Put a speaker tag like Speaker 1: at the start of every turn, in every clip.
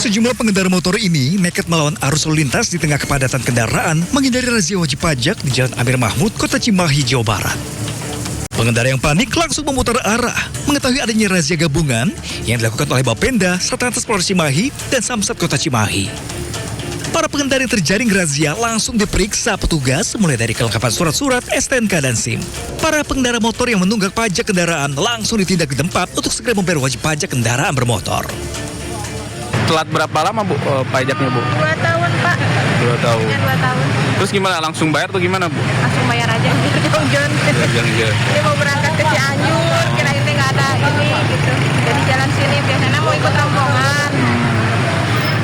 Speaker 1: Sejumlah pengendara motor ini nekat melawan arus lalu lintas di tengah kepadatan kendaraan menghindari razia wajib pajak di Jalan Amir Mahmud, Kota Cimahi, Jawa Barat. Pengendara yang panik langsung memutar arah mengetahui adanya razia gabungan yang dilakukan oleh Bapenda, Satlantas Polres Cimahi dan Samsat Kota Cimahi. Para pengendara yang terjaring razia langsung diperiksa petugas mulai dari kelengkapan surat-surat, STNK dan SIM. Para pengendara motor yang menunggak pajak kendaraan langsung ditindak di tempat untuk segera membayar wajib pajak kendaraan bermotor.
Speaker 2: Telat berapa lama Bu pajaknya Bu?
Speaker 3: 2 tahun Pak.
Speaker 2: 2 tahun.
Speaker 3: Ya, 2 tahun.
Speaker 2: Terus gimana, langsung bayar atau gimana Bu?
Speaker 3: Langsung bayar aja gitu John. Dia mau berangkat ke Cianjur, kirain nggak ada ini gitu. Jadi jalan sini biasanya mau ikut rombongan.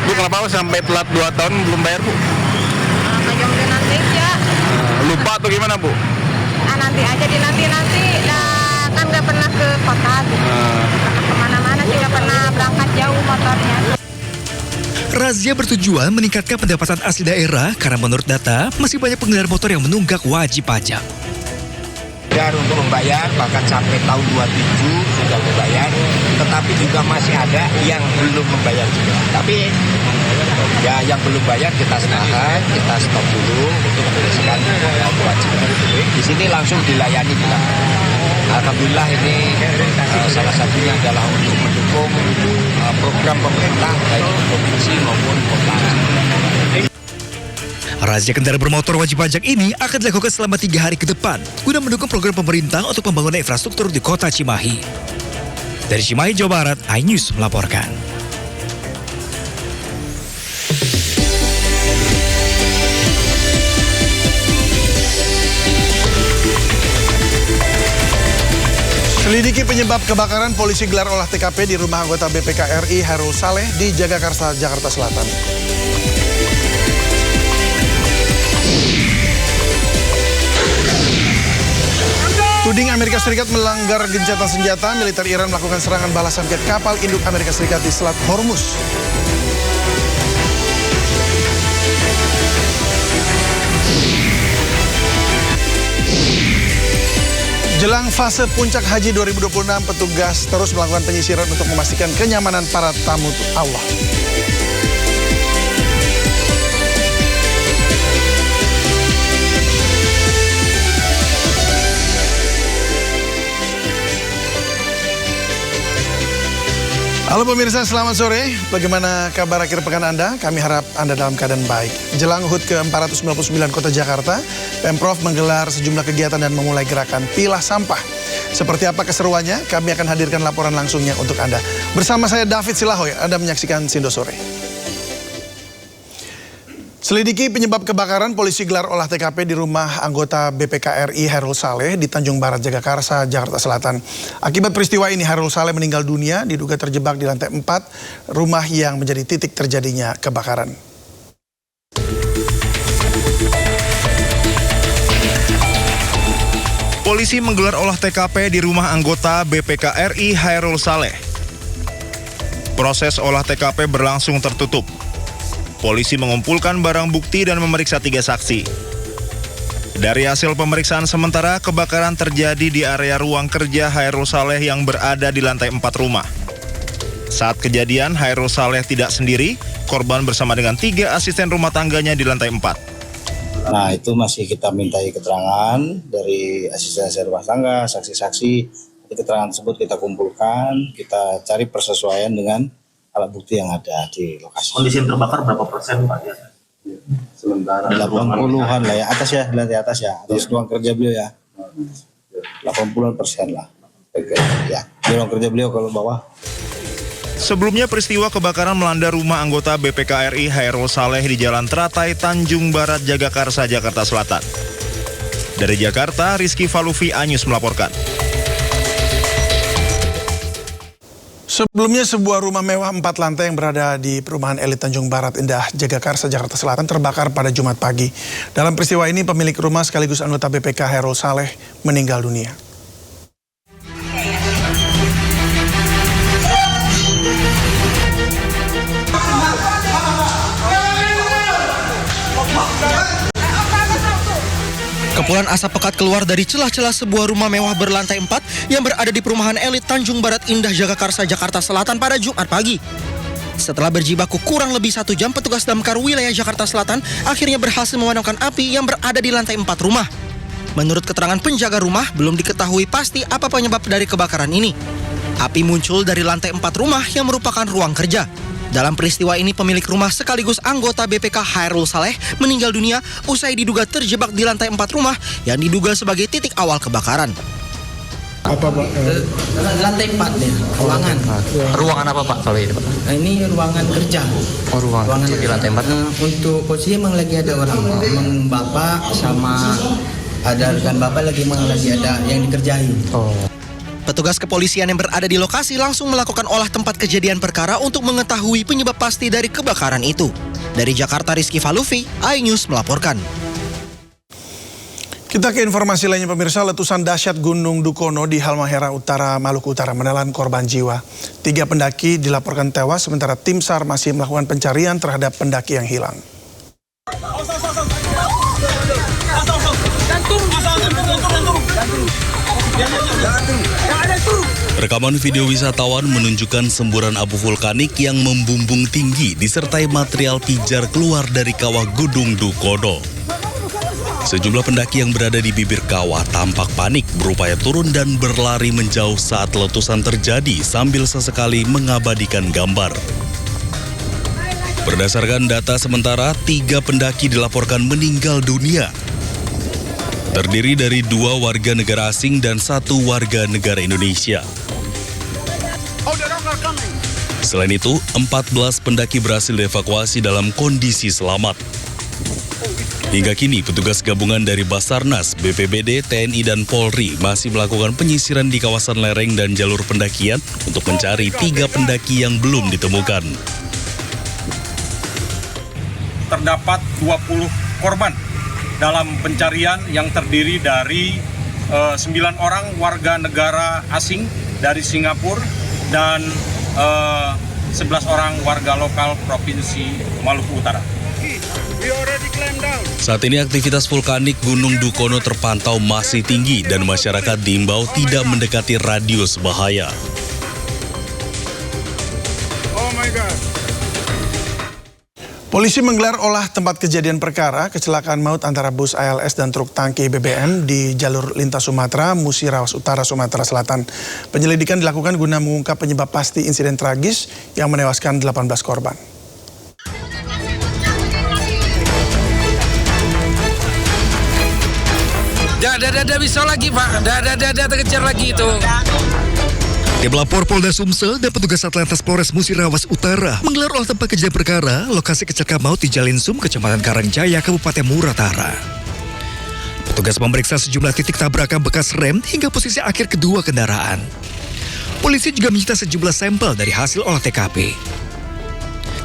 Speaker 2: Bu kenapa sampai telat 2 tahun belum bayar Bu?
Speaker 3: Ngajong ke nanti ya.
Speaker 2: Lupa atau gimana Bu?
Speaker 3: Nanti aja di nanti. Nah, kan nggak pernah ke kota gitu. Kemana-mana sih nggak pernah berangkat jauh motornya.
Speaker 1: Razia bertujuan meningkatkan pendapatan asli daerah karena menurut data masih banyak pengendara motor yang menunggak wajib pajak.
Speaker 4: Untuk membayar, bahkan sampai tahun 27 sudah membayar, tetapi juga masih ada yang belum membayar juga. Tapi ya yang belum bayar kita tahan, kita stop dulu untuk membereskan kewajiban. Di sini langsung dilayani kita. Alhamdulillah ini salah satunya adalah untuk mendukung program pemerintah baik provinsi maupun kota.
Speaker 1: Razia kendaraan bermotor wajib pajak ini akan dilakukan selama 3 hari ke depan guna mendukung program pemerintah untuk pembangunan infrastruktur di Kota Cimahi. Dari Cimahi, Jawa Barat, iNews melaporkan.
Speaker 5: Selidiki penyebab kebakaran, polisi gelar olah TKP di rumah anggota BPK RI Hairul Saleh di Jagakarsa, Jakarta Selatan. Tuding Amerika Serikat melanggar gencatan senjata, militer Iran melakukan serangan balasan ke kapal induk Amerika Serikat di Selat Hormuz. Jelang fase puncak haji 2026, petugas terus melakukan penyisiran untuk memastikan kenyamanan para tamu Allah. Halo pemirsa, selamat sore. Bagaimana kabar akhir pekan Anda? Kami harap Anda dalam keadaan baik. Jelang HUT ke-499 Kota Jakarta, Pemprov menggelar sejumlah kegiatan dan memulai gerakan pilah sampah. Seperti apa keseruannya? Kami akan hadirkan laporan langsungnya untuk Anda. Bersama saya David Silahoy, Anda menyaksikan Sindo Sore. Selidiki penyebab kebakaran, polisi gelar olah TKP di rumah anggota BPK RI Hairul Saleh di Tanjung Barat, Jagakarsa, Jakarta Selatan. Akibat peristiwa ini, Hairul Saleh meninggal dunia, diduga terjebak di lantai 4 rumah yang menjadi titik terjadinya kebakaran.
Speaker 6: Polisi menggelar olah TKP di rumah anggota BPK RI Hairul Saleh. Proses olah TKP berlangsung tertutup. Polisi mengumpulkan barang bukti dan memeriksa 3 saksi. Dari hasil pemeriksaan sementara, kebakaran terjadi di area ruang kerja Hairul Saleh yang berada di lantai 4 rumah. Saat kejadian, Hairul Saleh tidak sendiri, korban bersama dengan 3 asisten rumah tangganya di lantai 4.
Speaker 7: Nah, itu masih kita mintai keterangan dari asisten rumah tangga, saksi-saksi. Keterangan tersebut kita kumpulkan, kita cari persesuaian dengan alat bukti yang ada di lokasi.
Speaker 8: Kondisi yang terbakar berapa persen Pak?
Speaker 7: Sementara 80-an lah ya, atas ya, lantai atas ya, atas ruang kerja beliau ya. 80% lah. Ya, di ruang kerja beliau kalau bawah.
Speaker 6: Sebelumnya peristiwa kebakaran melanda rumah anggota BPK RI Hairul Saleh di Jalan Teratai, Tanjung Barat, Jagakarsa, Jakarta Selatan. Dari Jakarta, Rizky Falufi, iNews melaporkan.
Speaker 5: Sebelumnya sebuah rumah mewah 4 lantai yang berada di perumahan elit Tanjung Barat Indah, Jagakarsa, Jakarta Selatan terbakar pada Jumat pagi. Dalam peristiwa ini pemilik rumah sekaligus anggota BPK Hairul Saleh meninggal dunia.
Speaker 9: Kepulan asap pekat keluar dari celah-celah sebuah rumah mewah berlantai 4 yang berada di perumahan elit Tanjung Barat Indah, Jagakarsa, Jakarta Selatan pada Jumat pagi. Setelah berjibaku kurang lebih 1 jam, petugas damkar wilayah Jakarta Selatan akhirnya berhasil memadamkan api yang berada di lantai 4 rumah. Menurut keterangan penjaga rumah, belum diketahui pasti apa penyebab dari kebakaran ini. Api muncul dari lantai 4 rumah yang merupakan ruang kerja. Dalam peristiwa ini, pemilik rumah sekaligus anggota BPK Hairul Saleh meninggal dunia usai diduga terjebak di lantai 4 rumah yang diduga sebagai titik awal kebakaran.
Speaker 8: Apa Pak?
Speaker 10: Lantai 4 nih, ruangan.
Speaker 8: Ruangan apa Pak kalau ini Pak?
Speaker 10: Nah, ini ruangan kerja.
Speaker 8: Oh ruangan di lantai 4.
Speaker 10: Untuk posisi emang lagi ada orang, emang bapak sama ada rekan bapak lagi ada yang dikerjain.
Speaker 8: Oh.
Speaker 9: Petugas kepolisian yang berada di lokasi langsung melakukan olah tempat kejadian perkara untuk mengetahui penyebab pasti dari kebakaran itu. Dari Jakarta, Rizky Falufi, iNews melaporkan.
Speaker 5: Kita ke informasi lainnya pemirsa, letusan dahsyat Gunung Dukono di Halmahera Utara, Maluku Utara menelan korban jiwa. 3 pendaki dilaporkan tewas sementara tim SAR masih melakukan pencarian terhadap pendaki yang hilang.
Speaker 11: Rekaman video wisatawan menunjukkan semburan abu vulkanik yang membumbung tinggi disertai material pijar keluar dari kawah Gunung Dukono. Sejumlah pendaki yang berada di bibir kawah tampak panik berupaya turun dan berlari menjauh saat letusan terjadi sambil sesekali mengabadikan gambar. Berdasarkan data sementara, 3 pendaki dilaporkan meninggal dunia. Terdiri dari 2 warga negara asing dan 1 warga negara Indonesia. Selain itu, 14 pendaki berhasil dievakuasi dalam kondisi selamat. Hingga kini, petugas gabungan dari Basarnas, BPBD, TNI, dan Polri masih melakukan penyisiran di kawasan lereng dan jalur pendakian untuk mencari 3 pendaki yang belum ditemukan.
Speaker 12: Terdapat 20 korban dalam pencarian yang terdiri dari 9 orang warga negara asing dari Singapura dan 11 orang warga lokal Provinsi Maluku Utara.
Speaker 11: Saat ini aktivitas vulkanik Gunung Dukono terpantau masih tinggi dan masyarakat diimbau tidak mendekati radius bahaya.
Speaker 5: Polisi menggelar olah tempat kejadian perkara kecelakaan maut antara bus ALS dan truk tangki BBM di jalur lintas Sumatera, Musirawas Utara, Sumatera Selatan. Penyelidikan dilakukan guna mengungkap penyebab pasti insiden tragis yang menewaskan 18 korban.
Speaker 13: Dah bisa lagi Pak, dah terkejar lagi itu.
Speaker 1: Tim lapor Polda Sumsel dan petugas Atlantas Polres Musirawas Utara menggelar olah tempat kejadian perkara lokasi kecelakaan maut di Jalinsum, Kecamatan Karangjaya, Kabupaten Muratara. Petugas memeriksa sejumlah titik tabrakan bekas rem hingga posisi akhir kedua kendaraan. Polisi juga menyita sejumlah sampel dari hasil olah TKP.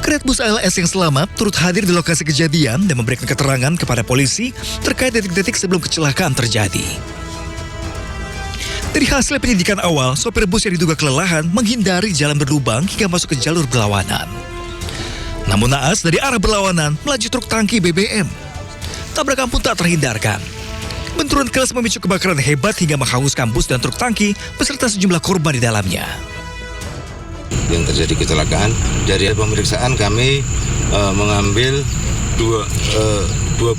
Speaker 1: Kernet bus ALS yang selamat turut hadir di lokasi kejadian dan memberikan keterangan kepada polisi terkait detik-detik sebelum kecelakaan terjadi. Dari hasil penyidikan awal, sopir bus yang diduga kelelahan menghindari jalan berlubang hingga masuk ke jalur berlawanan. Namun naas dari arah berlawanan melaju truk tangki BBM. Tabrakan pun tak terhindarkan. Benturan keras memicu kebakaran hebat hingga menghanguskan bus dan truk tangki beserta sejumlah korban di dalamnya.
Speaker 14: Yang terjadi kecelakaan, dari pemeriksaan kami mengambil dua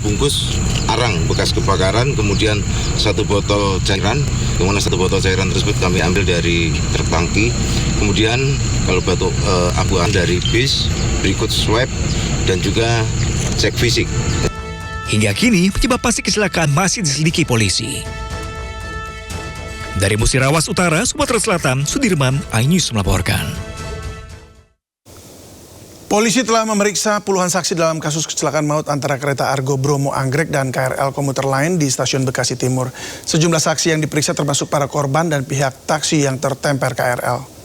Speaker 14: bungkus arang bekas kebakaran, kemudian 1 botol cairan, kemudian 1 botol cairan tersebut kami ambil dari truk tangki, kemudian kalau batuk abu dari bis, berikut swab dan juga cek fisik.
Speaker 1: Hingga kini penyebab pasti kecelakaan masih diselidiki polisi. Dari Musirawas Utara, Sumatera Selatan, Sudirman, iNews melaporkan.
Speaker 5: Polisi telah memeriksa puluhan saksi dalam kasus kecelakaan maut antara kereta Argo Bromo Anggrek dan KRL komuter lain di stasiun Bekasi Timur. Sejumlah saksi yang diperiksa termasuk para korban dan pihak taksi yang tertemper KRL.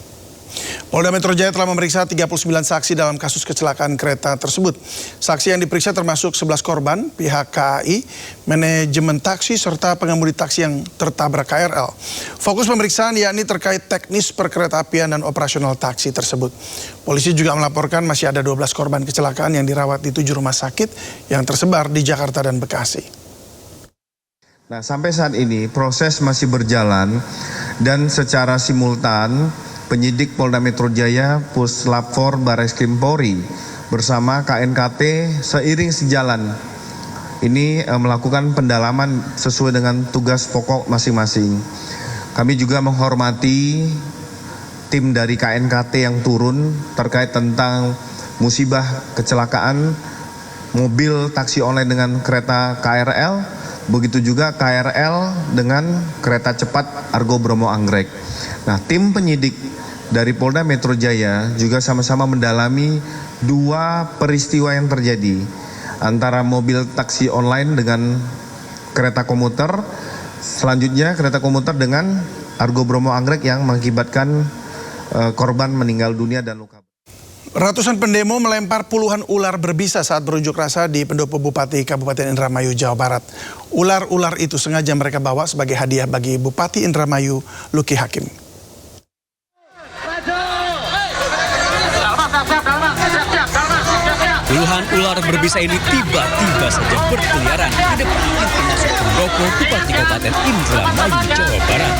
Speaker 5: Polda Metro Jaya telah memeriksa 39 saksi dalam kasus kecelakaan kereta tersebut. Saksi yang diperiksa termasuk 11 korban, pihak KAI, manajemen taksi, serta pengemudi taksi yang tertabrak KRL. Fokus pemeriksaan yakni terkait teknis perkeretaapian dan operasional taksi tersebut. Polisi juga melaporkan masih ada 12 korban kecelakaan yang dirawat di 7 rumah sakit yang tersebar di Jakarta dan Bekasi.
Speaker 15: Nah, sampai saat ini proses masih berjalan dan secara simultan penyidik Polda Metro Jaya, Puslap 4 Barreskrim Polri bersama KNKT seiring sejalan ini melakukan pendalaman sesuai dengan tugas pokok masing-masing. Kami juga menghormati tim dari KNKT yang turun terkait tentang musibah kecelakaan mobil taksi online dengan kereta KRL, begitu juga KRL dengan kereta cepat Argo Bromo Anggrek. Nah, tim penyidik dari Polda Metro Jaya juga sama-sama mendalami 2 peristiwa yang terjadi antara mobil taksi online dengan kereta komuter, selanjutnya kereta komuter dengan Argo Bromo Anggrek yang mengakibatkan korban meninggal dunia dan luka.
Speaker 5: Ratusan pendemo melempar puluhan ular berbisa saat berunjuk rasa di pendopo Bupati Kabupaten Indramayu, Jawa Barat. Ular-ular itu sengaja mereka bawa sebagai hadiah bagi Bupati Indramayu, Luki Hakim.
Speaker 11: Puluhan ular berbisa ini tiba-tiba saja berkeliaran di depan pintu masuk pendopo Bupati Kabupaten Indramayu, Jawa Barat.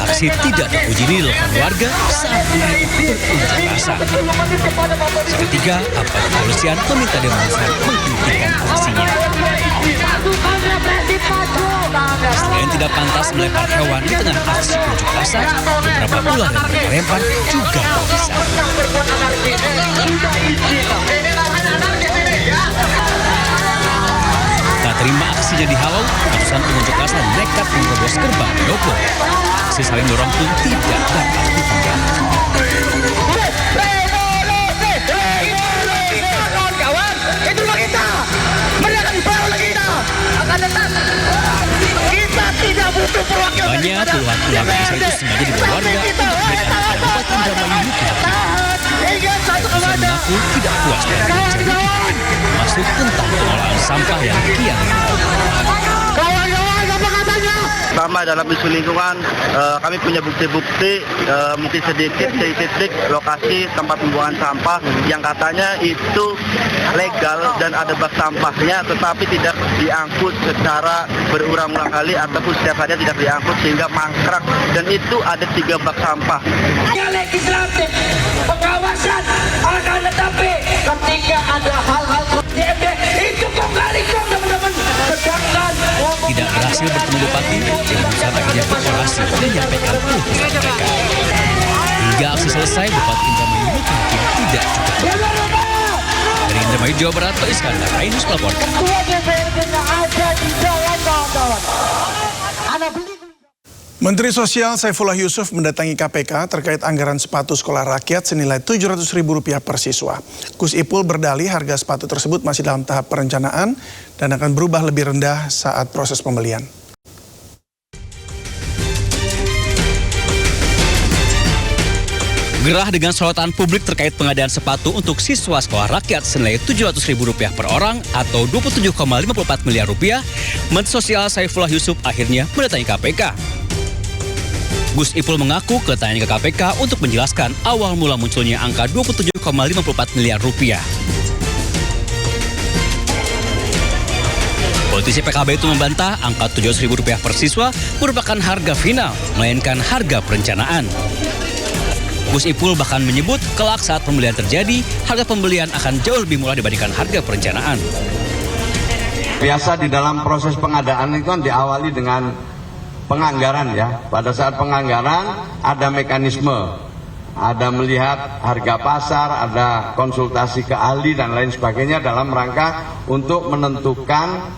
Speaker 11: Aksi tidak terpuji dilakukan warga saat mereka berunjuk rasa. Seketika, aparat kepolisian meminta demonstran menghentikan aksinya. Selain tidak pantas melempar hewan di tengah aksi unjuk rasa, beberapa ular yang mereka lempar juga berbisa. Tak terima aksinya dihalau, ratusan pengunjuk rasa nekat menerobos gerbang pendopo. Aksi saling dorong pun tidak dapat dihindari.
Speaker 16: Kawan-kawan, itulah kita. Mereka dibawa kita. Akan tetap kita tidak butuh perwakilan.
Speaker 11: Banyak puluhan ular berbisa itu sengaja dibawa warga untuk diberikan kepada Bupati Indramayu Luki Hakim. Ratusan mengaku tidak puas dengan kinerja Luki Hakim, termasuk tentang pengolahan sampah yang kian
Speaker 17: Pertama dalam isu lingkungan, kami punya bukti-bukti mungkin sedikit di titik lokasi tempat pembuangan sampah yang katanya itu legal dan ada bak sampahnya, tetapi tidak diangkut secara berulang-ulang kali ataupun setiap hari tidak diangkut sehingga mangkrak, dan itu ada 3 bak sampah.
Speaker 16: Legislatif, pengawasan, akan tetapi ketika ada hal-hal DMD itu kembali teman-teman, sedangkan
Speaker 11: tidak berhasil bertemu Bupati, demonstran akhirnya berorasi menyampaikan keluh kesah mereka. Hingga aksi selesai, Bupati Indramayu Luki Hakim tidak cukup. Dari Indramayu, Jawa Barat, Tok Iskandar, Ainus melaporkan.
Speaker 5: Menteri Sosial Saifullah Yusuf mendatangi KPK terkait anggaran sepatu sekolah rakyat senilai Rp700.000 per siswa. Gus Ipul berdalih harga sepatu tersebut masih dalam tahap perencanaan dan akan berubah lebih rendah saat proses pembelian.
Speaker 11: Gerah dengan sorotan publik terkait pengadaan sepatu untuk siswa sekolah rakyat senilai Rp700.000 per orang atau Rp27,54 miliar. Menteri Sosial Saifullah Yusuf akhirnya mendatangi KPK. Gus Ipul mengaku kedatangannya ke KPK untuk menjelaskan awal mula munculnya angka Rp27,54 miliar. Politisi PKB itu membantah angka Rp700.000 per siswa merupakan harga final, melainkan harga perencanaan. Gus Ipul bahkan menyebut kelak saat pembelian terjadi, harga pembelian akan jauh lebih murah dibandingkan harga perencanaan.
Speaker 18: Biasa di dalam proses pengadaan itu kan diawali dengan penganggaran ya. Pada saat penganggaran ada mekanisme, ada melihat harga pasar, ada konsultasi ke ahli dan lain sebagainya dalam rangka untuk menentukan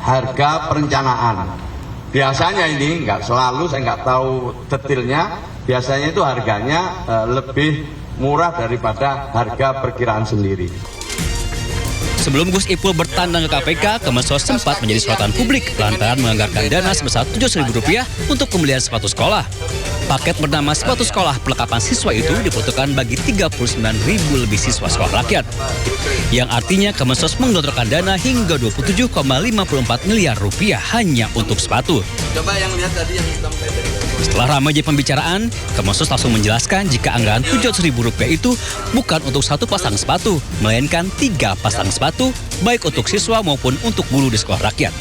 Speaker 18: harga perencanaan. Biasanya ini nggak selalu, saya nggak tahu detailnya. Biasanya itu harganya lebih murah daripada harga perkiraan sendiri.
Speaker 11: Sebelum Gus Ipul bertandang ke KPK, Kemensos sempat menjadi sorotan publik lantaran menganggarkan dana sebesar Rp700.000 untuk pembelian sepatu sekolah. Paket bernama sepatu sekolah perlengkapan siswa itu diperuntukkan bagi 39.000 lebih siswa sekolah rakyat. Yang artinya Kemensos menggelontorkan dana hingga Rp27,54 miliar hanya untuk sepatu.
Speaker 19: Coba yang lihat tadi yang hitam pendek.
Speaker 11: Setelah ramai jadi pembicaraan, Kemensos langsung menjelaskan jika anggaran Rp700.000 itu bukan untuk 1 pasang sepatu, melainkan 3 pasang sepatu, baik untuk siswa maupun untuk guru di sekolah rakyat.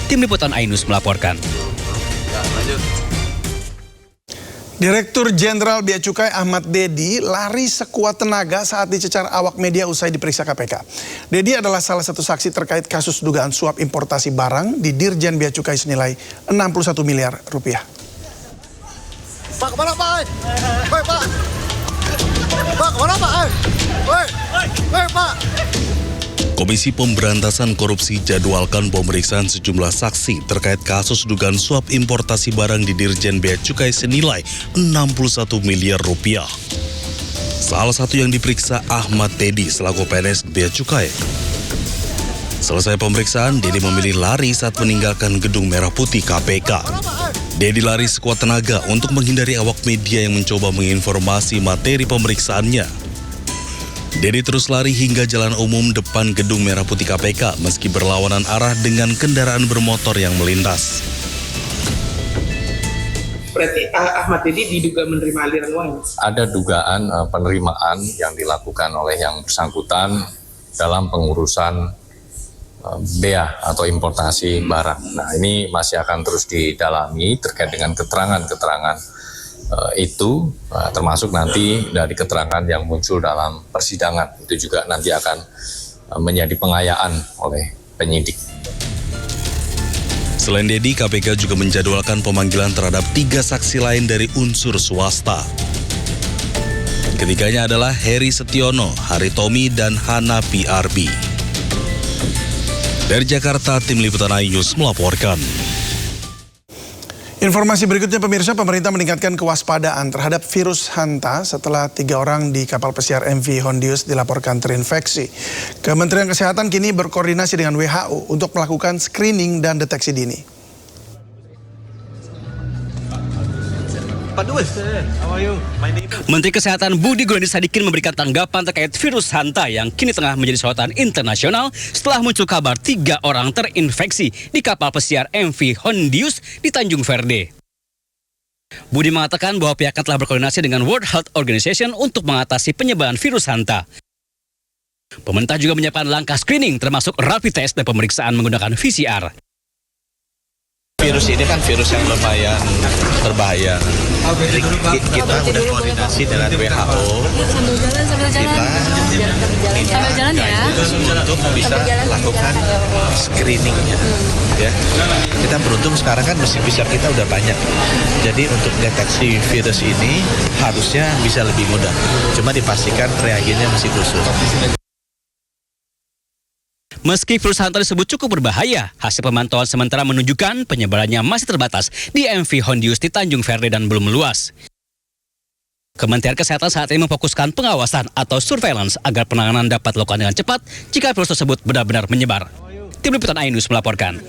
Speaker 11: Tim Liputan Ainus melaporkan.
Speaker 5: Direktur Jenderal Bea Cukai Ahmad Dedi lari sekuat tenaga saat dicecar awak media usai diperiksa KPK. Dedi adalah salah satu saksi terkait kasus dugaan suap importasi barang di Dirjen Bea Cukai senilai 61 miliar rupiah.
Speaker 16: Pak, kemana Pak? Woi Pak! Pak, kemana Pak? Woi Pak!
Speaker 11: Komisi Pemberantasan Korupsi jadwalkan pemeriksaan sejumlah saksi terkait kasus dugaan suap importasi barang di Dirjen Bea Cukai senilai 61 miliar rupiah. Salah satu yang diperiksa Ahmad Dedi selaku PNS Bea Cukai. Selesai pemeriksaan, Dedi memilih lari saat meninggalkan gedung Merah Putih KPK. Dedi lari sekuat tenaga untuk menghindari awak media yang mencoba menginformasi materi pemeriksaannya. Dedi terus lari hingga jalan umum depan gedung Merah Putih KPK meski berlawanan arah dengan kendaraan bermotor yang melintas.
Speaker 20: Berarti Ahmad Dedi diduga menerima aliran uang? Ada dugaan penerimaan yang dilakukan oleh yang bersangkutan dalam pengurusan bea atau importasi barang. Nah, ini masih akan terus didalami terkait dengan keterangan-keterangan itu, termasuk nanti dari keterangan yang muncul dalam persidangan. Itu juga nanti akan menjadi pengayaan oleh penyidik.
Speaker 11: Selain Dedi, KPK juga menjadwalkan pemanggilan terhadap 3 saksi lain dari unsur swasta. Ketiganya adalah Heri Setiono, Haritomi, dan Hana PRB. Dari Jakarta, Tim Liputan iNews melaporkan.
Speaker 5: Informasi berikutnya pemirsa, pemerintah meningkatkan kewaspadaan terhadap virus Hanta setelah 3 orang di kapal pesiar MV Hondius dilaporkan terinfeksi. Kementerian Kesehatan kini berkoordinasi dengan WHO untuk melakukan screening dan deteksi dini.
Speaker 21: Menteri Kesehatan Budi Gunadisadikin memberikan tanggapan terkait virus Hanta yang kini tengah menjadi sorotan internasional setelah muncul kabar 3 orang terinfeksi di kapal pesiar MV Hondius di Tanjung Verde. Budi mengatakan bahwa pihaknya telah berkoordinasi dengan World Health Organization untuk mengatasi penyebaran virus Hanta. Pemerintah juga menyiapkan langkah screening termasuk rapid test dan pemeriksaan menggunakan PCR.
Speaker 22: Virus ini kan virus yang lumayan berbahaya. Jadi kita sudah koordinasi dengan WHO. Kita untuk bisa lakukan screeningnya. Ya. Kita beruntung sekarang kan mesin PCR kita udah banyak. Jadi untuk deteksi virus ini harusnya bisa lebih mudah. Cuma dipastikan reagennya masih khusus.
Speaker 21: Meski virus Hanta disebut cukup berbahaya, hasil pemantauan sementara menunjukkan penyebarannya masih terbatas di MV Hondius di Tanjung Verde dan belum meluas. Kementerian Kesehatan saat ini memfokuskan pengawasan atau surveillance agar penanganan dapat dilakukan dengan cepat jika virus tersebut benar-benar menyebar. Tim Liputan iNews melaporkan.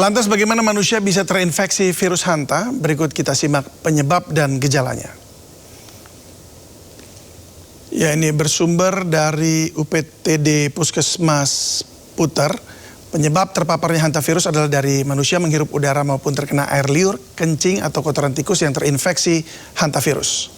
Speaker 5: Lantas bagaimana manusia bisa terinfeksi virus Hanta? Berikut kita simak penyebab dan gejalanya. Ya, ini bersumber dari UPTD Puskesmas Puter. Penyebab terpaparnya hantavirus adalah dari manusia menghirup udara maupun terkena air liur, kencing atau kotoran tikus yang terinfeksi hantavirus.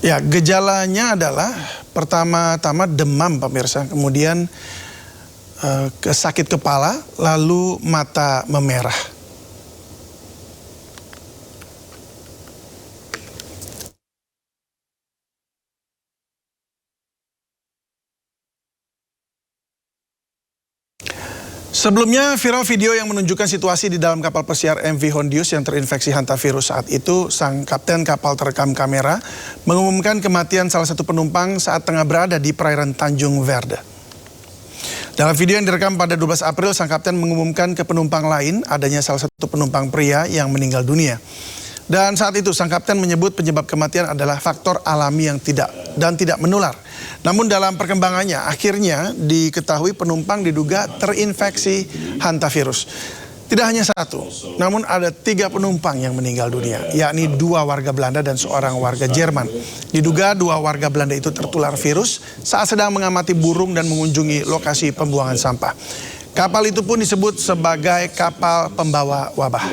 Speaker 5: Ya, gejalanya adalah pertama-tama demam pemirsa, kemudian sakit kepala, lalu mata memerah. Sebelumnya viral video yang menunjukkan situasi di dalam kapal pesiar MV Hondius yang terinfeksi hantavirus. Saat itu sang kapten kapal terekam kamera mengumumkan kematian salah satu penumpang saat tengah berada di perairan Tanjung Verde. Dalam video yang direkam pada 12 April, sang kapten mengumumkan ke penumpang lain adanya salah satu penumpang pria yang meninggal dunia. Dan saat itu sang kapten menyebut penyebab kematian adalah faktor alami yang tidak menular. Namun dalam perkembangannya akhirnya diketahui penumpang diduga terinfeksi hantavirus. Tidak hanya satu, namun ada 3 penumpang yang meninggal dunia, yakni 2 warga Belanda dan seorang warga Jerman. Diduga 2 warga Belanda itu tertular virus saat sedang mengamati burung dan mengunjungi lokasi pembuangan sampah. Kapal itu pun disebut sebagai kapal pembawa wabah.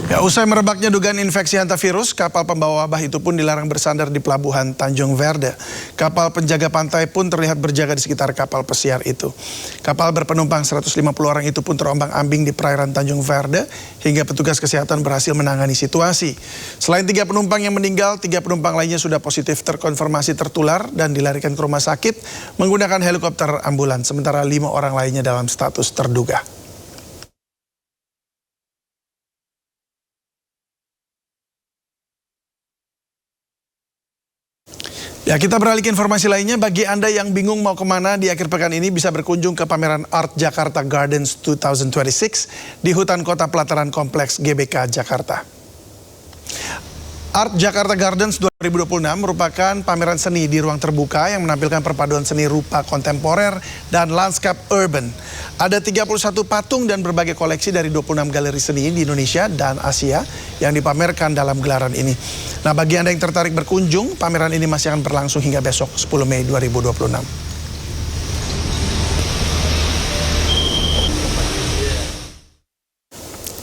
Speaker 5: Ya, usai merebaknya dugaan infeksi hantavirus, kapal pembawa wabah itu pun dilarang bersandar di pelabuhan Tanjung Verde. Kapal penjaga pantai pun terlihat berjaga di sekitar kapal pesiar itu. Kapal berpenumpang 150 orang itu pun terombang-ambing di perairan Tanjung Verde hingga petugas kesehatan berhasil menangani situasi. Selain 3 penumpang yang meninggal, 3 penumpang lainnya sudah positif terkonfirmasi tertular dan dilarikan ke rumah sakit menggunakan helikopter ambulans, sementara 5 orang lainnya dalam status terduga. Ya, kita beralih ke informasi lainnya. Bagi Anda yang bingung mau kemana di akhir pekan ini, bisa berkunjung ke pameran Art Jakarta Gardens 2026 di Hutan Kota Pelataran Kompleks GBK Jakarta. Art Jakarta Gardens 2026 merupakan pameran seni di ruang terbuka yang menampilkan perpaduan seni rupa kontemporer dan lanskap urban. Ada 31 patung dan berbagai koleksi dari 26 galeri seni di Indonesia dan Asia yang dipamerkan dalam gelaran ini. Nah, bagi Anda yang tertarik berkunjung, pameran ini masih akan berlangsung hingga besok 10 Mei 2026.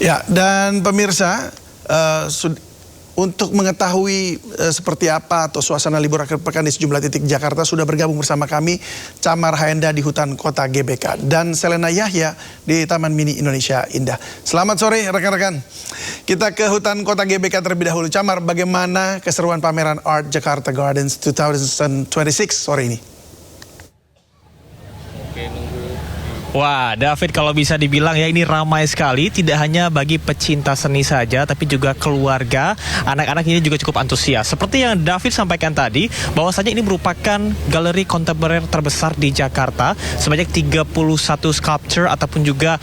Speaker 5: Ya, dan pemirsa, untuk mengetahui seperti apa atau suasana libur akhir pekan di sejumlah titik Jakarta, sudah bergabung bersama kami Camar Haenda di Hutan Kota GBK dan Selena Yahya di Taman Mini Indonesia Indah. Selamat sore rekan-rekan. Kita ke Hutan Kota GBK terlebih dahulu. Camar, bagaimana keseruan pameran Art Jakarta Gardens 2026 sore ini?
Speaker 2: Wah, David, kalau bisa dibilang ya ini ramai sekali, tidak hanya bagi pecinta seni saja, tapi juga keluarga, anak-anak ini juga cukup antusias. Seperti yang David sampaikan tadi, bahwasanya ini merupakan galeri kontemporer terbesar di Jakarta, sebanyak 31 sculpture ataupun juga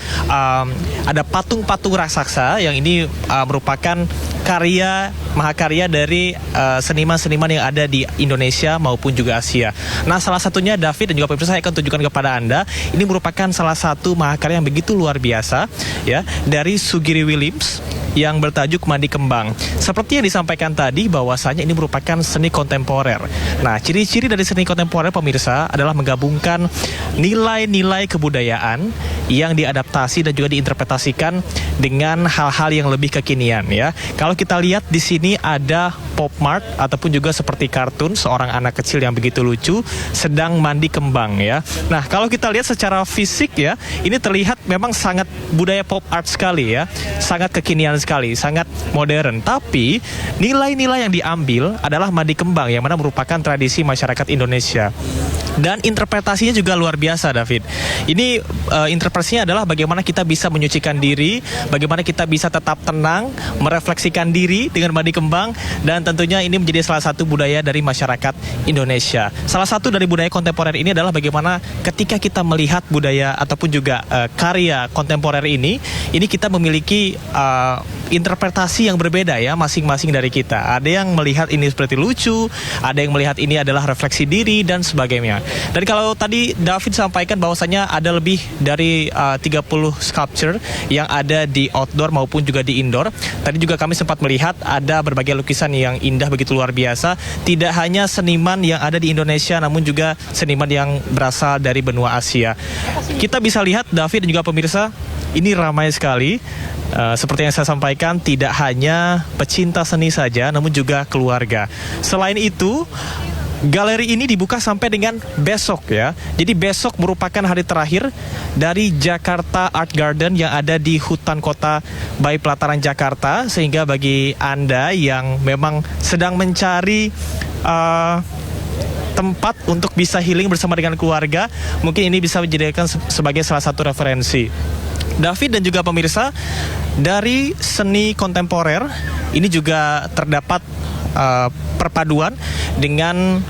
Speaker 2: ada patung-patung raksasa yang ini merupakan karya mahakarya dari seniman-seniman yang ada di Indonesia maupun juga Asia. Nah, salah satunya David dan juga pemirsa, saya akan tunjukkan kepada Anda, ini merupakan salah satu mahakarya yang begitu luar biasa ya, dari Sugiri Williams yang bertajuk Mandi Kembang. Seperti yang disampaikan tadi, bahwasanya ini merupakan seni kontemporer. Nah, ciri-ciri dari seni kontemporer pemirsa adalah menggabungkan nilai-nilai kebudayaan yang diadaptasi dan juga diinterpretasikan dengan hal-hal yang lebih kekinian ya. Kalau kita lihat di sini ada pop mart ataupun juga seperti kartun seorang anak kecil yang begitu lucu sedang mandi kembang ya. Nah, kalau kita lihat secara fisik ya, ini terlihat memang sangat budaya pop art sekali ya, sangat kekinian sekali, sangat modern. Tapi nilai-nilai yang diambil adalah mandi kembang yang mana merupakan tradisi masyarakat Indonesia. Dan interpretasinya juga luar biasa, David. Ini interpretasinya adalah bagaimana kita bisa menyucikan diri, bagaimana kita bisa tetap tenang, merefleksikan diri dengan mandi kembang, dan tentunya ini menjadi salah satu budaya dari masyarakat Indonesia. Salah satu dari budaya kontemporer ini adalah bagaimana ketika kita melihat budaya ataupun juga karya kontemporer ini kita memiliki interpretasi yang berbeda ya, masing-masing dari kita. Ada yang melihat ini seperti lucu, ada yang melihat ini adalah refleksi diri dan sebagainya. Dan kalau tadi David sampaikan bahwasanya ada lebih dari 30 sculpture yang ada di outdoor maupun juga di indoor. Tadi juga kami sempat melihat ada berbagai lukisan yang indah begitu luar biasa. Tidak hanya seniman yang ada di Indonesia, namun juga seniman yang berasal dari benua Asia. Kita bisa lihat, David dan juga pemirsa, ini ramai sekali. Seperti yang saya sampaikan, tidak hanya pecinta seni saja, namun juga keluarga. Selain itu, galeri ini dibuka sampai dengan besok ya. Jadi besok merupakan hari terakhir dari Jakarta Art Garden yang ada di Hutan Kota Bayi Pelataran Jakarta. Sehingga bagi Anda yang memang sedang mencari tempat untuk bisa healing bersama dengan keluarga, mungkin ini bisa dijadikan sebagai salah satu referensi. David dan juga pemirsa, dari seni kontemporer ini juga terdapat perpaduan dengan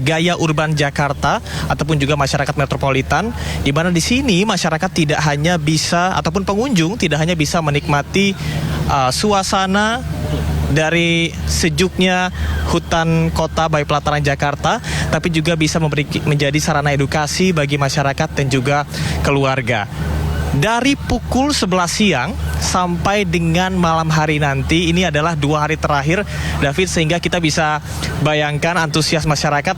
Speaker 2: gaya urban Jakarta ataupun juga masyarakat metropolitan, di mana di sini masyarakat tidak hanya bisa ataupun pengunjung tidak hanya bisa menikmati suasana dari sejuknya hutan kota Bayi Pelataran Jakarta, tapi juga bisa menjadi sarana edukasi bagi masyarakat dan juga keluarga. Dari pukul 11 siang sampai dengan malam hari nanti, ini adalah 2 hari terakhir, David, sehingga kita bisa bayangkan antusias masyarakat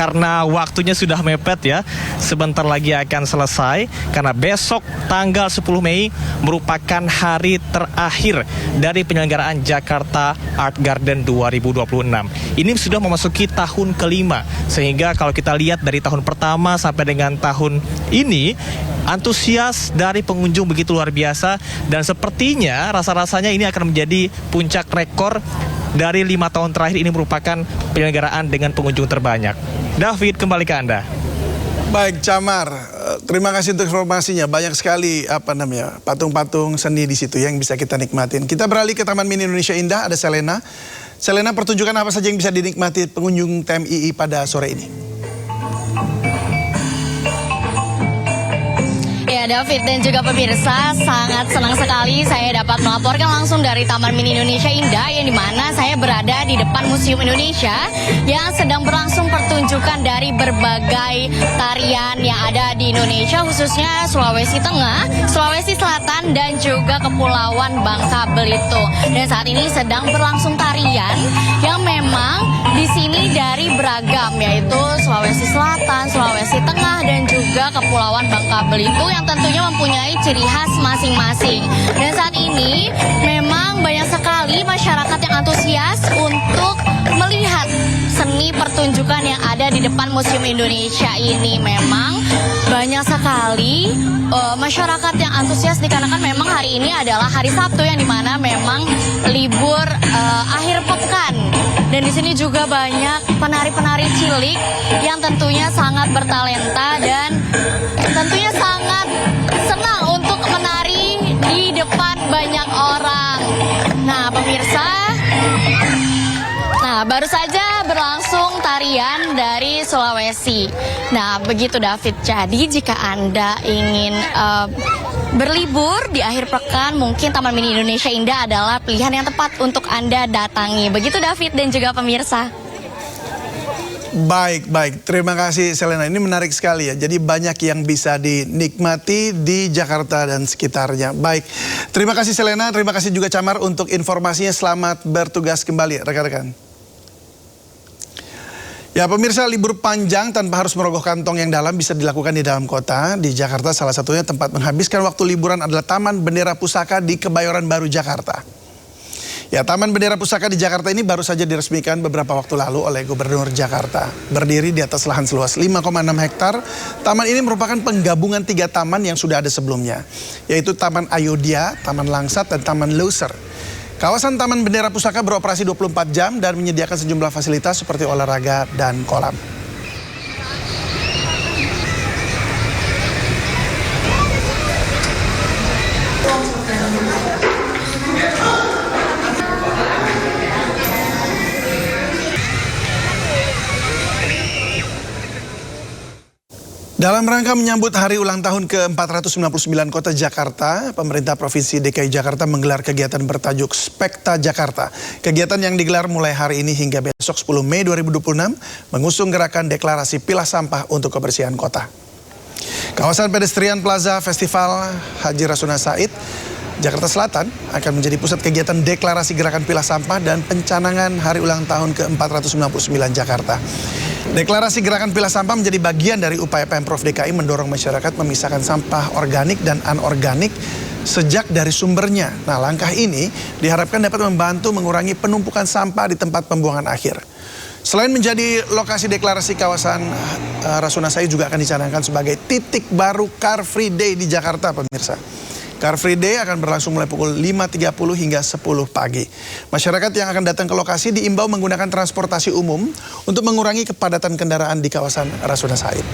Speaker 2: karena waktunya sudah mepet ya. Sebentar lagi akan selesai karena besok tanggal 10 Mei merupakan hari terakhir dari penyelenggaraan Jakarta Art Garden 2026. Ini sudah memasuki tahun kelima, sehingga kalau kita lihat dari tahun pertama sampai dengan tahun ini, antusias dari pengunjung begitu luar biasa, dan sepertinya rasa-rasanya ini akan menjadi puncak rekor dari 5 tahun terakhir. Ini merupakan penyelenggaraan dengan pengunjung terbanyak. David, kembali ke Anda.
Speaker 5: Baik, Camar, terima kasih untuk informasinya. Banyak sekali patung-patung seni di situ yang bisa kita nikmatin. Kita beralih ke Taman Mini Indonesia Indah, ada Selena. Selena, pertunjukan apa saja yang bisa dinikmati pengunjung TMII pada sore ini?
Speaker 3: Ya, David dan juga pemirsa, sangat senang sekali saya dapat melaporkan langsung dari Taman Mini Indonesia Indah, yang dimana saya berada di depan Museum Indonesia yang sedang berlangsung pertunjukan dari berbagai tarian yang ada di Indonesia, khususnya Sulawesi Tengah, Sulawesi Selatan, dan juga Kepulauan Bangka Belitung. Dan saat ini sedang berlangsung tarian yang memang di sini dari beragam, yaitu Sulawesi Selatan, Sulawesi Tengah, dan juga Kepulauan Bangka Belitung yang tentunya mempunyai ciri khas masing-masing. Dan saat ini memang banyak sekali masyarakat yang antusias untuk melihat seni pertunjukan yang ada di depan Museum Indonesia ini. Memang banyak sekali masyarakat yang antusias dikarenakan memang hari ini adalah hari Sabtu, yang dimana memang libur akhir pekan. Dan di sini juga banyak penari-penari cilik yang tentunya sangat bertalenta dan tentunya sangat senang untuk menari di depan banyak orang. Nah, pemirsa, baru saja berlangsung tarian dari Sulawesi. Nah, begitu David. Jadi jika Anda ingin berlibur di akhir pekan, mungkin Taman Mini Indonesia Indah adalah pilihan yang tepat untuk Anda datangi. Begitu David dan juga pemirsa.
Speaker 5: Baik. Terima kasih Selena. Ini menarik sekali ya. Jadi banyak yang bisa dinikmati di Jakarta dan sekitarnya. Baik. Terima kasih Selena. Terima kasih juga Camar untuk informasinya. Selamat bertugas kembali rekan-rekan. Ya, pemirsa, libur panjang tanpa harus merogoh kantong yang dalam bisa dilakukan di dalam kota. Di Jakarta salah satunya tempat menghabiskan waktu liburan adalah Taman Bendera Pusaka di Kebayoran Baru, Jakarta. Ya, Taman Bendera Pusaka di Jakarta ini baru saja diresmikan beberapa waktu lalu oleh Gubernur Jakarta. Berdiri di atas lahan seluas 5,6 hektar, taman ini merupakan penggabungan 3 taman yang sudah ada sebelumnya, yaitu Taman Ayodhya, Taman Langsat, dan Taman Loser. Kawasan Taman Bendera Pusaka beroperasi 24 jam dan menyediakan sejumlah fasilitas seperti olahraga dan kolam. Dalam rangka menyambut hari ulang tahun ke-499 Kota Jakarta, pemerintah Provinsi DKI Jakarta menggelar kegiatan bertajuk Spekta Jakarta. Kegiatan yang digelar mulai hari ini hingga besok 10 Mei 2026 mengusung gerakan deklarasi pilah sampah untuk kebersihan kota. Kawasan pedestrian Plaza Festival Haji Rasuna Said, Jakarta Selatan akan menjadi pusat kegiatan deklarasi gerakan pilah sampah dan pencanangan hari ulang tahun ke-499 Jakarta. Deklarasi gerakan pilah sampah menjadi bagian dari upaya Pemprov DKI mendorong masyarakat memisahkan sampah organik dan anorganik sejak dari sumbernya. Nah, langkah ini diharapkan dapat membantu mengurangi penumpukan sampah di tempat pembuangan akhir. Selain menjadi lokasi deklarasi, kawasan Rasuna Said juga akan dicanangkan sebagai titik baru Car Free Day di Jakarta, pemirsa. Car Free Day akan berlangsung mulai pukul 5.30 hingga 10 pagi. Masyarakat yang akan datang ke lokasi diimbau menggunakan transportasi umum untuk mengurangi kepadatan kendaraan di kawasan Rasuna Said.